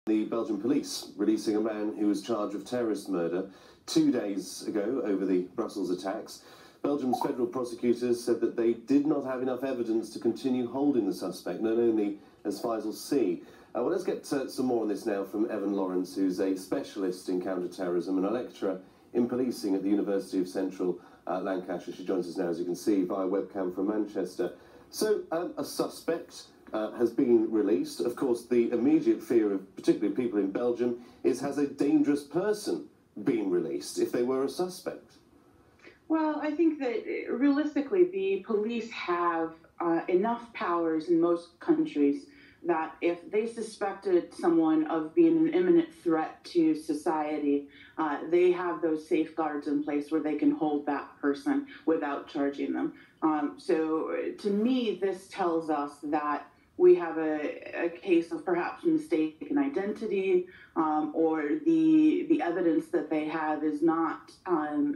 The Belgian police releasing a man who was charged with terrorist murder 2 days ago over the Brussels attacks. Belgium's federal prosecutors said that they did not have enough evidence to continue holding the suspect, known only as Faisal C. Well, let's get some more on this now from Evan Lawrence, who's a specialist in counter-terrorism and a lecturer in policing at the University of Central Lancashire. She joins us now, as you can see, via webcam from Manchester. So, a suspect has been released. Of course, the immediate fear of particularly people in Belgium is, has a dangerous person been released if they were a suspect? Well, I think that realistically, the police have enough powers in most countries that if they suspected someone of being an imminent threat to society, they have those safeguards in place where they can hold that person without charging them. So to me, this tells us that we have a case of perhaps mistaken identity, or the evidence that they have is not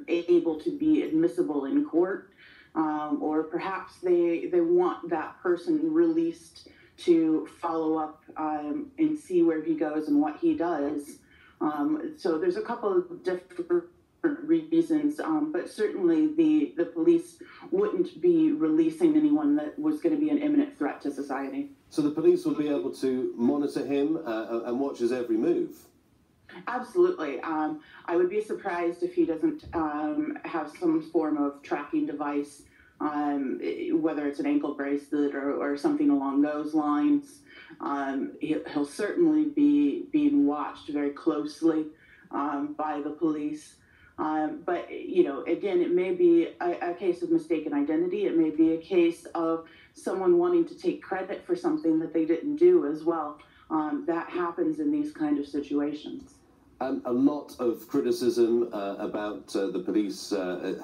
able to be admissible in court, or perhaps they want that person released to follow up and see where he goes and what he does. So there's a couple of different reasons, but certainly the police wouldn't be releasing anyone that was going to be an imminent threat to society. So the police will be able to monitor him and watch his every move? Absolutely. I would be surprised if he doesn't have some form of tracking device, whether it's an ankle bracelet or something along those lines. He'll certainly be being watched very closely by the police. But, you know, again, it may be a case of mistaken identity. It may be a case of someone wanting to take credit for something that they didn't do as well. That happens in these kind of situations. A lot of criticism about the police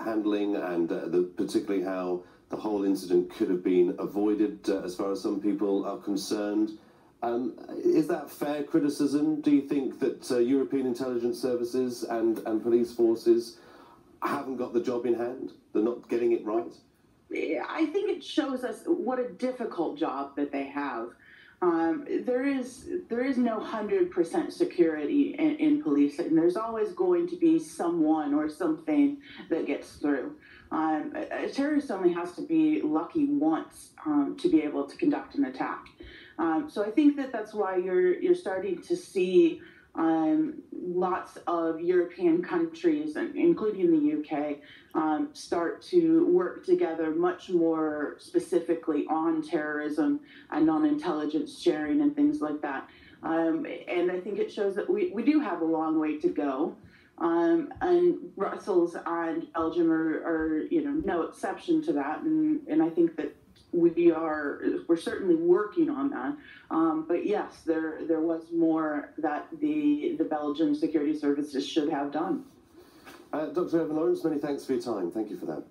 handling and particularly how the whole incident could have been avoided as far as some people are concerned. Is that fair criticism? Do you think that European intelligence services and police forces haven't got the job in hand? They're not getting it right? I think it shows us what a difficult job that they have. There is no 100% security in policing. There's always going to be someone or something that gets through. A terrorist only has to be lucky once to be able to conduct an attack. So I think that's why you're starting to see lots of European countries, including the UK, start to work together much more specifically on terrorism and on intelligence sharing and things like that. And I think it shows that we do have a long way to go. And Brussels and Belgium are no exception to that. And I think that we're certainly working on that. But yes, there was more that the Belgian security services should have done. Dr. Evan Lawrence, many thanks for your time. Thank you for that.